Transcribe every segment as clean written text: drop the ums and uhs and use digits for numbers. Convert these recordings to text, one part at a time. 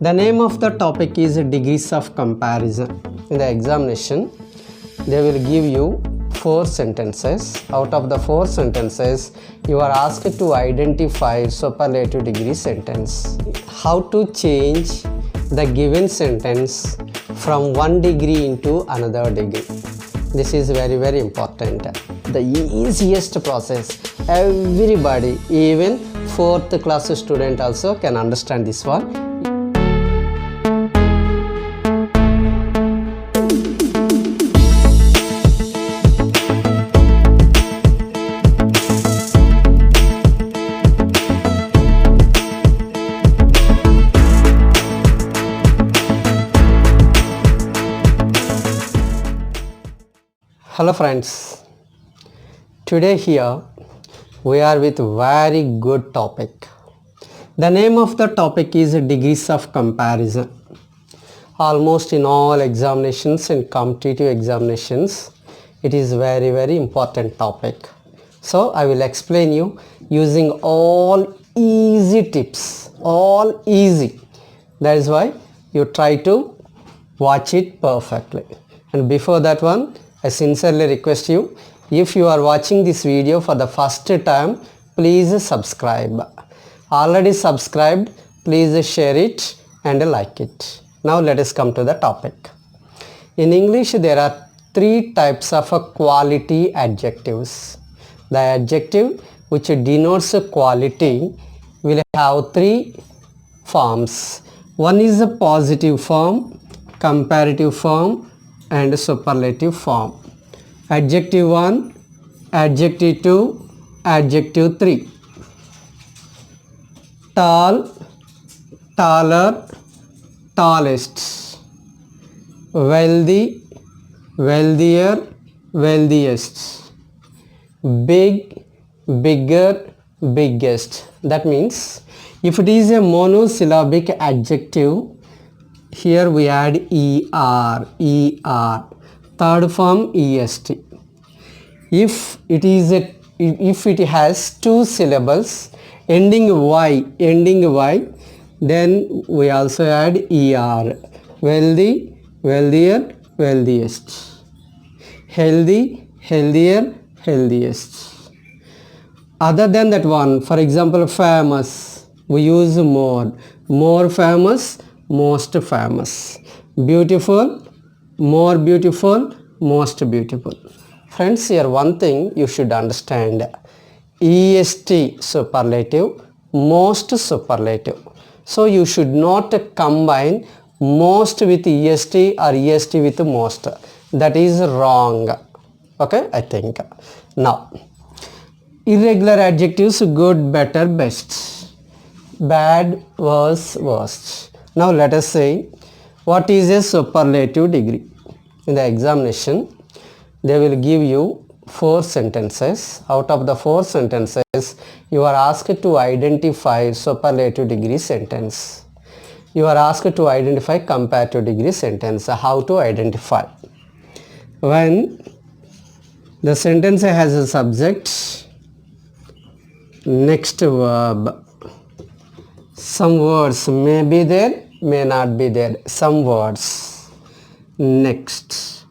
The name of the topic is degrees of comparison. In the examination, they will give you 4 sentences. Out of the 4 sentences, you are asked to identify superlative degree sentence. How to change the given sentence from one degree into another degree. This is very, very important. The easiest process. Everybody, even 4th class student also can understand this one. Hello friends, today here we are with very good topic. The name of the topic is degrees of comparison. Almost in all examinations and competitive examinations, it is very, very important topic. So I will explain you using all easy tips, all easy. That is why you try to watch it perfectly. And before that one, I sincerely request you, if you are watching this video for the first time, please subscribe. Already subscribed, please share it and like it. Now let us come to the topic. In English, there are 3 types of quality adjectives. The adjective which denotes quality will have 3 forms. One is a positive form, comparative form, and superlative form. Adjective 1, adjective 2, adjective 3. Tall, taller, tallest. Wealthy, wealthier, wealthiest. Big, bigger, biggest. That means if it is a monosyllabic adjective, here we add er. Third form est. If it has 2 syllables ending y, then we also add er. Wealthy, wealthier, wealthiest. Healthy, healthier, healthiest. Other than that one, for example, famous, we use more famous, most famous. Beautiful, more beautiful, most beautiful. Friends, here one thing you should understand. est superlative, most superlative. So you should not combine most with est or est with most. That is wrong. Okay, I think. Now, irregular adjectives: good, better, best. Bad, worse, worst. Now let us say, what is a superlative degree? In the examination, they will give you 4 sentences. Out of the 4 sentences, you are asked to identify superlative degree sentence. You are asked to identify comparative degree sentence. How to identify? When the sentence has a subject, next verb, some words may be there, may not be there, some words. Next,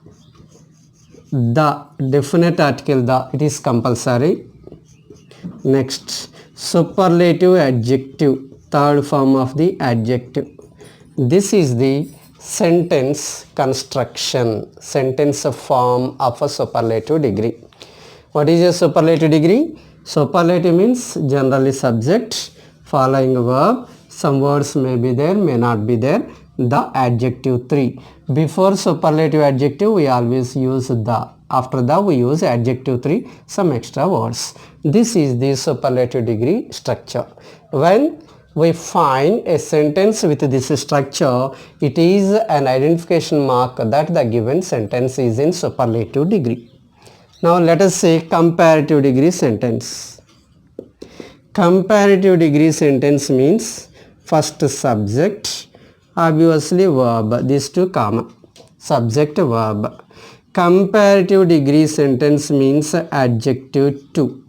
the definite article, the, it is compulsory. Next, superlative adjective, third form of the adjective. This is the sentence construction, sentence form of a superlative degree. What is a superlative degree? Superlative means generally subject, following verb, some words may be there, may not be there, the adjective 3. Before superlative adjective, we always use the. After the, we use adjective 3, some extra words. This is the superlative degree structure. When we find a sentence with this structure, it is an identification mark that the given sentence is in superlative degree. Now let us say comparative degree sentence. Comparative degree sentence means first subject, obviously verb, these 2 common, subject, verb. Comparative degree sentence means adjective 2.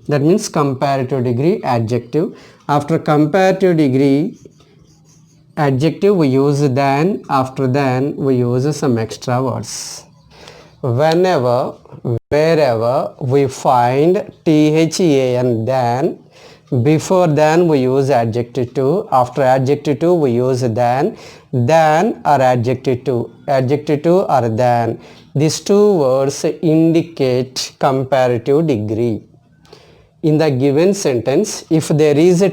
That means comparative degree adjective. After comparative degree, adjective we use than, after than we use some extra words. Whenever, wherever we find than, than, before than we use adjective to, after adjective to we use than or adjective to or than. These two words indicate comparative degree. In the given sentence, if there is a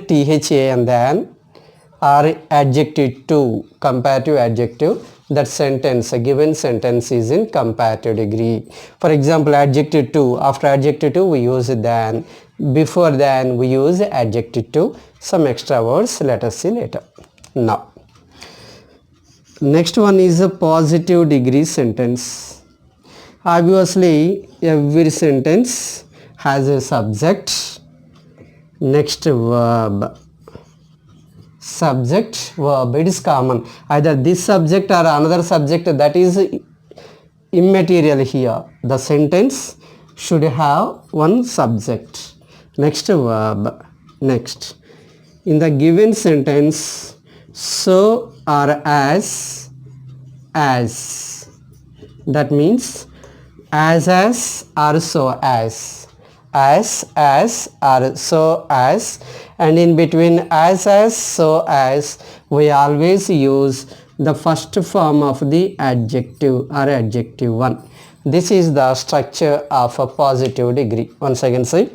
and than or adjective to, comparative adjective, that sentence, a given sentence is in comparative degree. For example, adjective to, after adjective to we use than, before than we use adjective to, some extra words, let us see later. Now, next one is a positive degree sentence. Obviously, every sentence has a subject, next verb. Subject, verb, it is common. Either this subject or another subject, that is immaterial here. The sentence should have one subject, next verb, next. In the given sentence, so or as, that means as or so as or so as, and in between as, so as, we always use the first form of the adjective or adjective one. This is the structure of a positive degree. Once again say,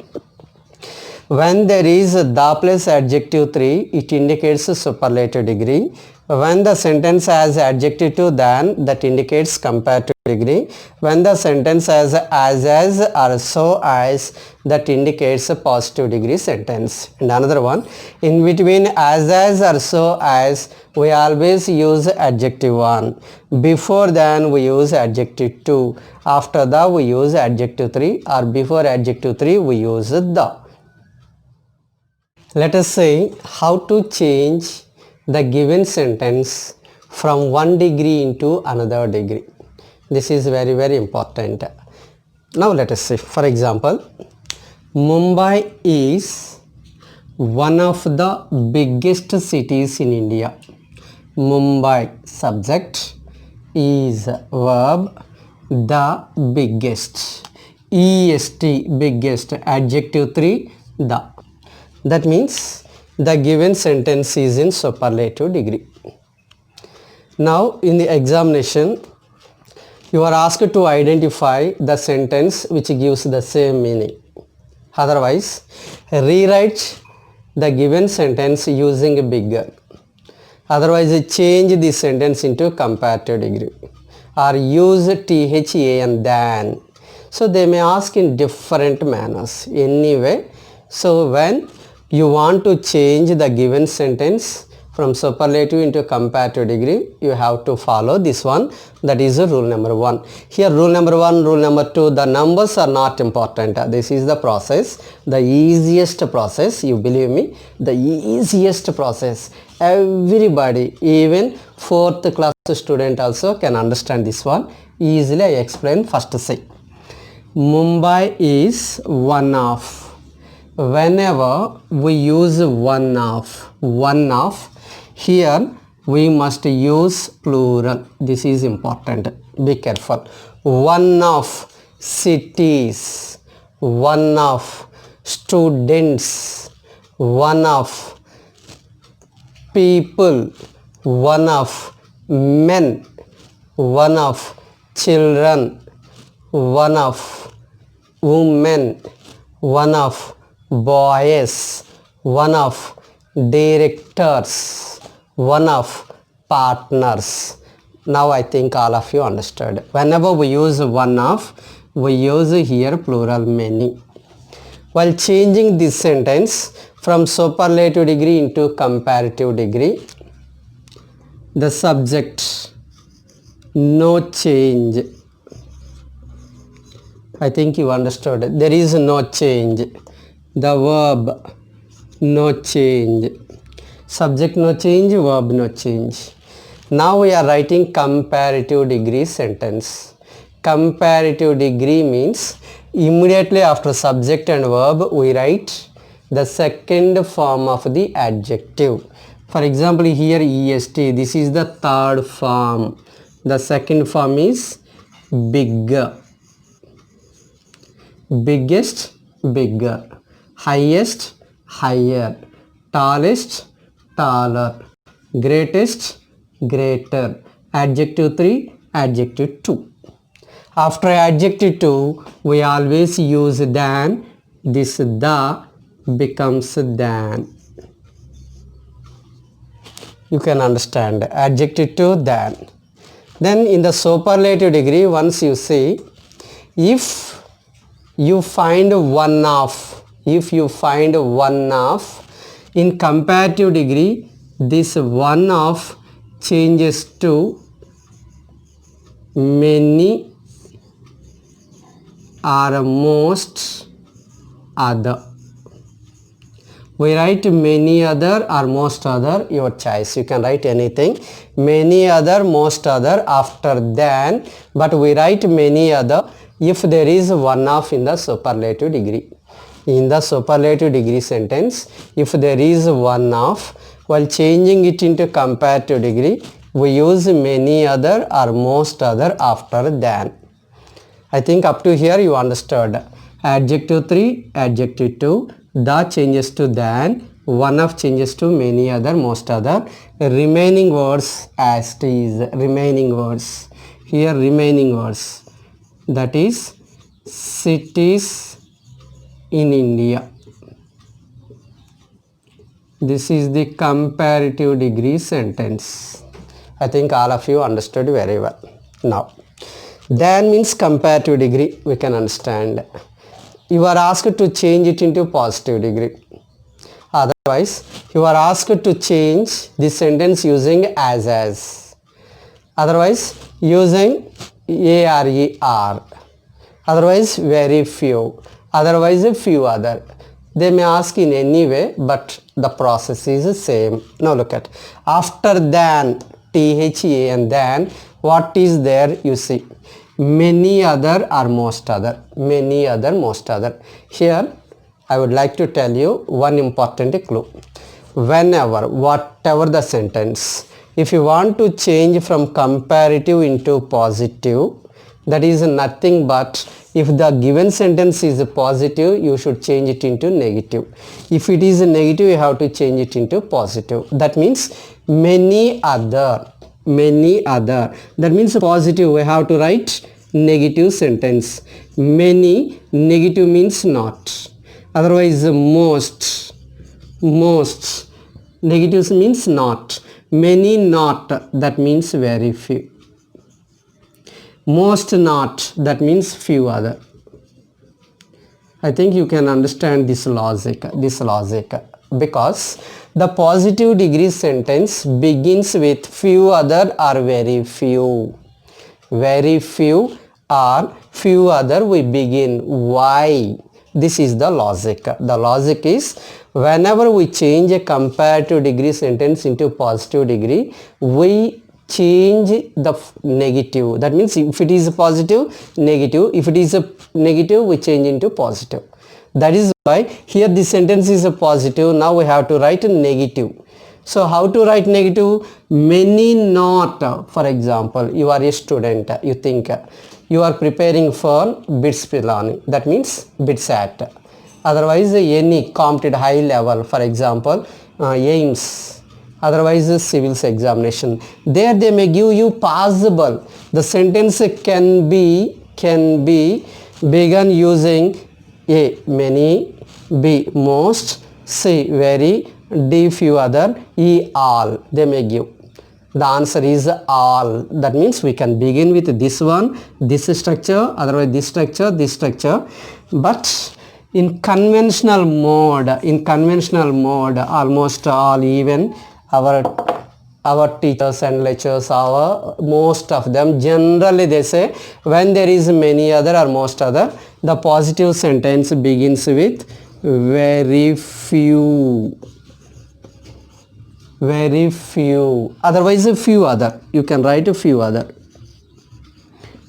when there is the plus adjective 3, it indicates a superlative degree. When the sentence has adjective to than, that indicates comparative degree. When the sentence has as or so as, that indicates a positive degree sentence. And another one, in between as or so as, we always use adjective 1. Before than we use adjective 2. After the we use adjective 3, or before adjective 3 we use the. Let us say how to change the given sentence from one degree into another degree. This is very, very important. Now let us say, for example, Mumbai is one of the biggest cities in India. Mumbai, subject, is verb, the biggest, est, biggest, adjective 3, the. That means the given sentence is in superlative degree. Now in the examination, you are asked to identify the sentence which gives the same meaning. Otherwise, rewrite the given sentence using bigger. Otherwise, change the sentence into comparative degree, or use and than. So they may ask in different manners anyway. So when you want to change the given sentence from superlative into comparative degree, you have to follow this one. That is rule number 1. Here rule number 1, rule number 2, the numbers are not important. This is the process, the easiest process. You believe me, the easiest process. Everybody, even 4th class student also can understand this one. Easily I explain. First say, Mumbai is one of. Whenever we use one of, here we must use plural. This is important. Be careful. One of cities, one of students, one of people, one of men, one of children, one of women, one of boys, one of directors, one of partners. Now I think all of you understood. Whenever we use one of, we use here plural many. While changing this sentence from superlative degree into comparative degree, the subject, no change. I think you understood. There is no change. The verb, no change. Subject, no change. Verb, no change. Now we are writing comparative degree sentence. Comparative degree means immediately after subject and verb we write the second form of the adjective. For example, here est, this is the third form. The second form is bigger, biggest, bigger, highest, higher, tallest, taller, greatest, greater, adjective 3, adjective 2. After adjective 2, we always use than. This the becomes than. You can understand adjective 2, than. Then in the superlative degree, once you see, if you find one of, in comparative degree, this one of changes to many or most other. We write many other or most other, your choice. You can write anything. Many other, most other after than, but we write many other if there is one of in the superlative degree. In the superlative degree sentence, if there is one of, while changing it into comparative degree, we use many other or most other after than. I think up to here you understood. Adjective 3, adjective 2, the changes to than, one of changes to many other, most other, remaining words as it is, remaining words. Here remaining words, that is cities in India. This is the comparative degree sentence. I think all of you understood very well. Now, than means comparative degree, we can understand. You are asked to change it into positive degree. Otherwise, you are asked to change this sentence using as. Otherwise, using ARER. Otherwise, very few. Otherwise, a few other. They may ask in any way, but the process is the same. Now look at, after than, THA and than, what is there you see? Many other or most other. Many other, most other. Here, I would like to tell you one important clue. Whenever, whatever the sentence, if you want to change from comparative into positive, that is nothing but if the given sentence is positive, you should change it into negative. If it is negative, you have to change it into positive. That means many other. Many other. That means positive, we have to write negative sentence. Many, negative means not. Otherwise, most, negative means not. Many not, that means very few. Most not, that means few other. I think you can understand this logic, because the positive degree sentence begins with few other or very few. Very few or few other we begin. Why? This is the logic. The logic is whenever we change a comparative degree sentence into positive degree, we change the negative. That means if it is positive, negative. If it is a negative, we change into positive. That is why here this sentence is a positive. Now we have to write a negative. So how to write negative? Many not. For example, you are a student. You think you are preparing for BITS Pilani. That means BITSAT. Otherwise, any competitive high level. For example, AIMS. Otherwise, civils examination. There they may give you possible. The sentence can be begun using A, many, B, most, C, very, D, few other, E, all. They may give. The answer is all. That means we can begin with this one, this structure, otherwise this structure. But in conventional mode, almost all, even our teachers and lecturers, most of them, generally they say when there is many other or most other, the positive sentence begins with very few. Very few. Otherwise a few other. You can write a few other.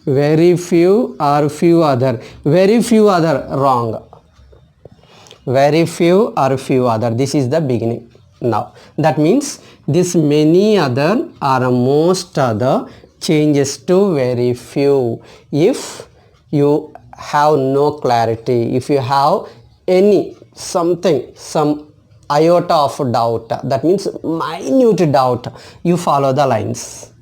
Very few or few other. Very few other, wrong. Very few or few other. This is the beginning. Now that means this many other or most other changes to very few. If you have no clarity, if you have any something, some iota of doubt, that means minute doubt, you follow the lines.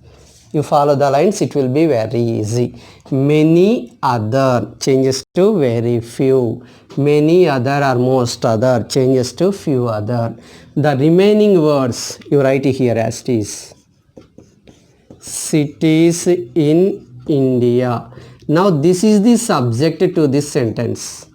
You follow the lines, it will be very easy. Many other changes to very few. Many other or most other changes to few other. The remaining words you write here as it is. Cities in India. Now this is the subject to this sentence.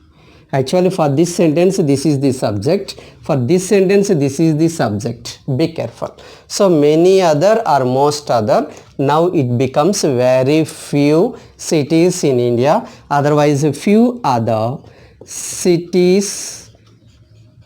Actually for this sentence this is the subject. For this sentence this is the subject. Be careful. So many other or most other. Now it becomes very few cities in India. Otherwise few other cities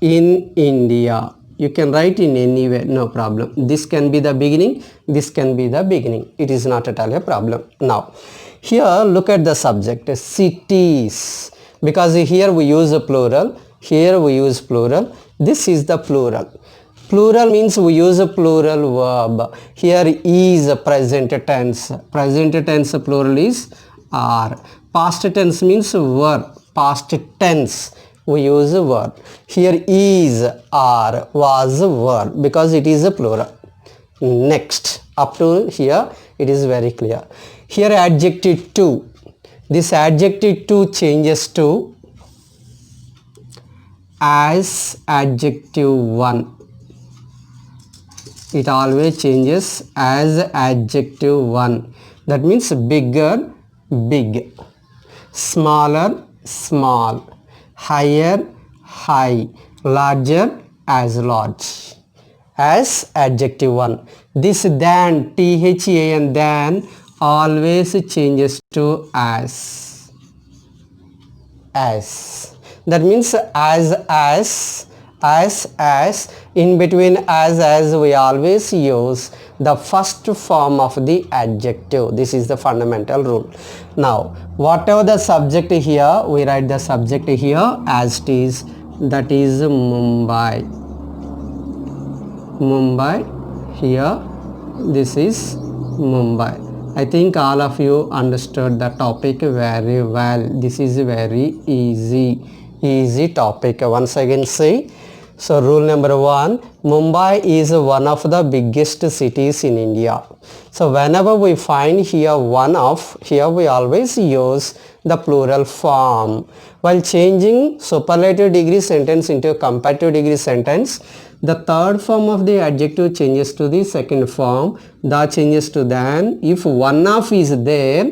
in India. You can write in any way, no problem. This can be the beginning. This can be the beginning. It is not at all a problem. Now here look at the subject. Cities. Because here we use a plural, here we use plural, this is the plural. Plural means we use a plural verb. Here is a present tense. Present tense plural is are. Past tense means verb. Past tense we use a verb. Here is, are, was a verb because it is a plural. Next, up to here it is very clear. Here adjective to. This adjective to changes to as adjective 1. It always changes as adjective 1. That means bigger, big. Smaller, small. Higher, high. Larger, as large. As adjective 1. This than, THAN, than always changes to as. That means as, in between as we always use the first form of the adjective. This is the fundamental rule. Now whatever the subject here, we write the subject here as it is, that is Mumbai. Mumbai, here this is Mumbai. I think all of you understood the topic very well. This is very easy topic. Once again say, so rule number 1, Mumbai is one of the biggest cities in India. So whenever we find here one of, here we always use the plural form. While changing superlative degree sentence into a comparative degree sentence, the third form of the adjective changes to the second form. The changes to than. If one of is there,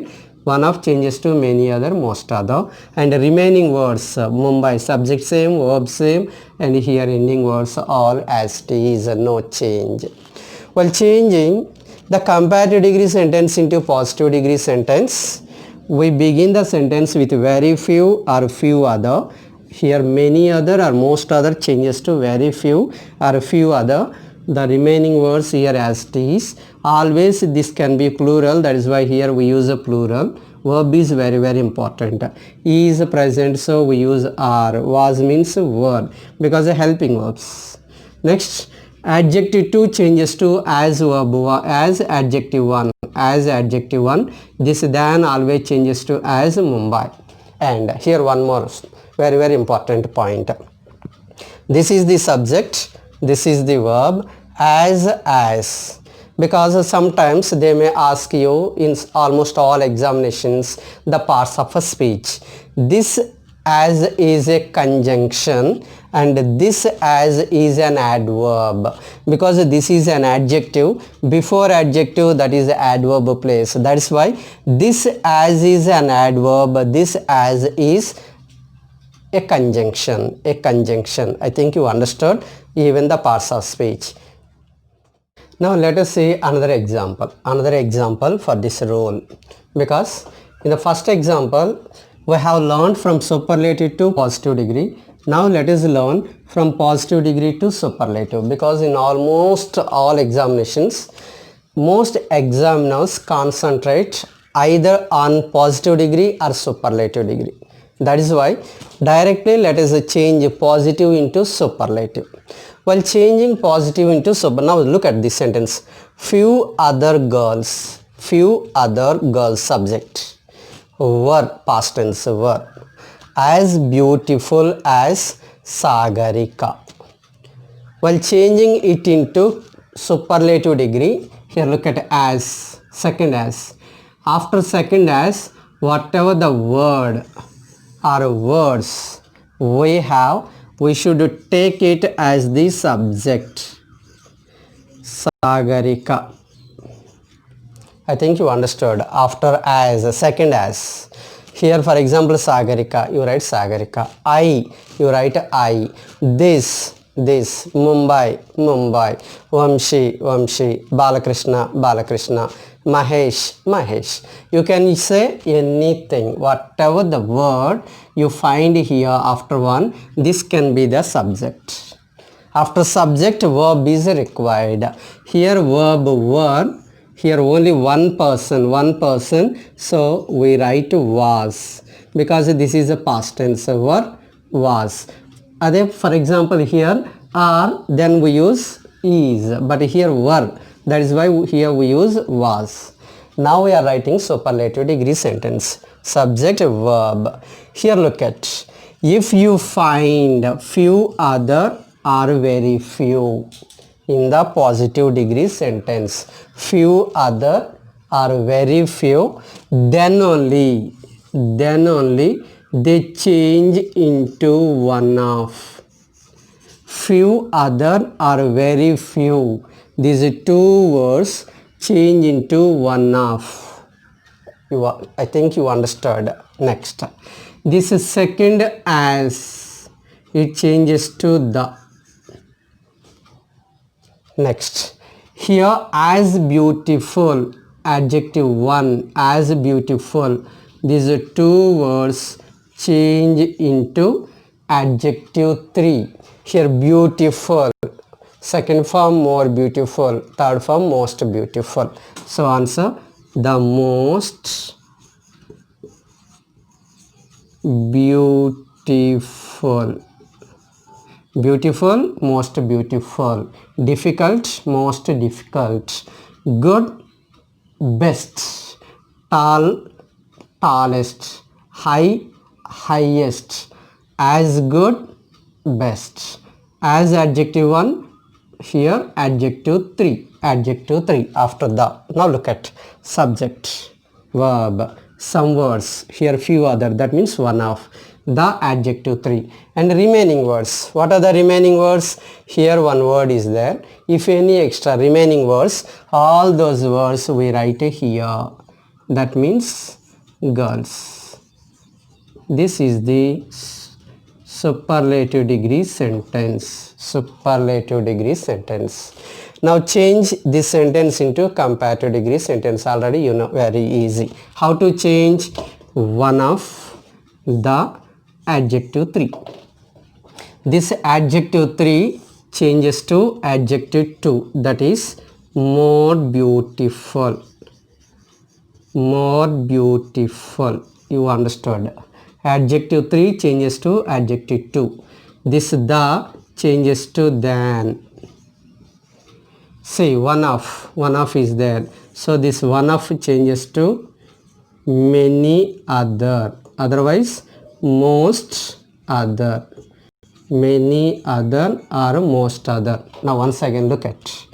one of changes to many other, most other. And the remaining words, Mumbai, subject same, verb same, and here ending words all as it is, no change. While changing the comparative degree sentence into positive degree sentence, we begin the sentence with very few or few other. Here many other or most other changes to very few or few other. The remaining words here as it is. Always this can be plural, that is why here we use a plural. Verb is very important. Is present, so we use are. Was means verb because of helping verbs. Next, adjective 2 changes to as verb, as adjective 1. As adjective 1. This than always changes to as Mumbai. And here one more very important point. This is the subject, this is the verb, as. Because sometimes they may ask you in almost all examinations the parts of a speech. This as is a conjunction and this as is an adverb, because this is an adjective. Before adjective, that is adverb place. That is why this as is an adverb, this as is a conjunction. I think you understood even the parts of speech. Now let us see another example for this rule, because in the first example we have learned from superlative to positive degree. Now let us learn from positive degree to superlative, because in almost all examinations most examiners concentrate either on positive degree or superlative degree. That is why directly let us change positive into superlative. While changing positive into superlative, now look at this sentence. Few other girls subject, were, past tense, were as beautiful as Sagarika. While changing it into superlative degree, here look at as, second as. After second as, whatever the word or words we have, we should take it as the subject. Sagarika. I think you understood. After as, second as. Here for example Sagarika, you write Sagarika. I, you write I. This, Mumbai, Vamshi, Balakrishna, Mahesh. You can say anything, whatever the word you find here after one, this can be the subject. After subject, verb is required. Here verb were, here only one person, so we write was, because this is a past tense, were, was. For example here are, then we use is, but here were, that is why here we use was. Now we are writing superlative degree sentence. Subject, verb. Here look at, if you find few other or very few in the positive degree sentence, few other or very few, then only they change into one of. Few other or very few, these two words change into one of. I think you understood. Next, this is second as, it changes to the. Next, here as beautiful, adjective 1, as beautiful, these two words change into adjective 3. Here beautiful, second form more beautiful, third form most beautiful. So answer, the most beautiful. Beautiful, most beautiful. Difficult, most difficult. Good, best. Tall, tallest. High, highest. As good, best. As adjective 1, here adjective 3. Adjective 3 after the. Now look at subject, verb, some words. Here few other, that means one of. The adjective 3 and remaining words. What are the remaining words? Here one word is there. If any extra remaining words, all those words we write here. That means girls. This is the superlative degree sentence. Superlative degree sentence. Now change this sentence into comparative degree sentence. Already you know, very easy. How to change one of the adjective 3. This adjective 3 changes to adjective 2, that is more beautiful. More beautiful. You understood. Adjective 3 changes to adjective 2. This the changes to than. See, one of is there. So this one of changes to many other. Otherwise most other, many other or most other. Now once again look at,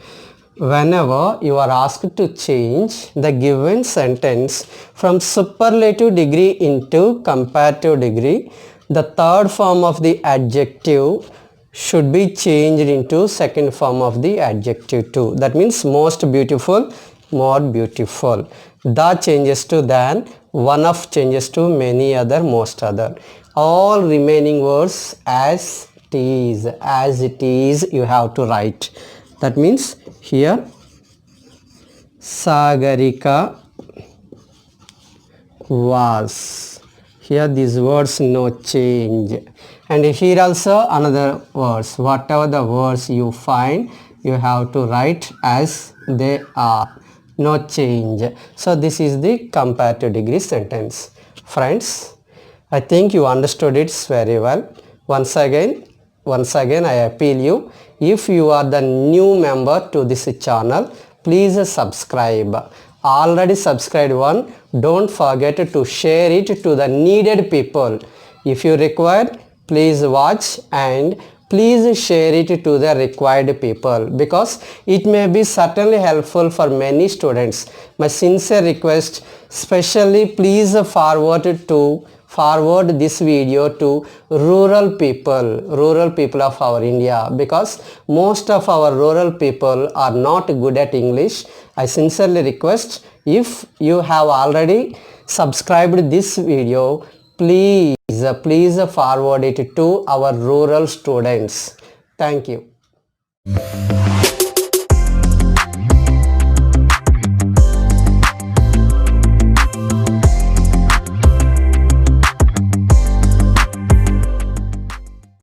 whenever you are asked to change the given sentence from superlative degree into comparative degree, the third form of the adjective should be changed into second form of the adjective 2. That means most beautiful, more beautiful. The changes to than, one of changes to many other, most other. All remaining words as it is you have to write. That means here Sagarika was. Here these words no change. And here also another words. Whatever the words you find, you have to write as they are. No change. So this is the comparative degree sentence. Friends, I think you understood it very well. Once again I appeal you, if you are the new member to this channel, please subscribe. Already subscribed one, don't forget to share it to the needed people. If you require, please watch and please share it to the required people, because it may be certainly helpful for many students. My sincere request, especially please forward this video to rural people of our India, because most of our rural people are not good at English. I sincerely request, if you have already subscribed this video, please forward it to our rural students. Thank you.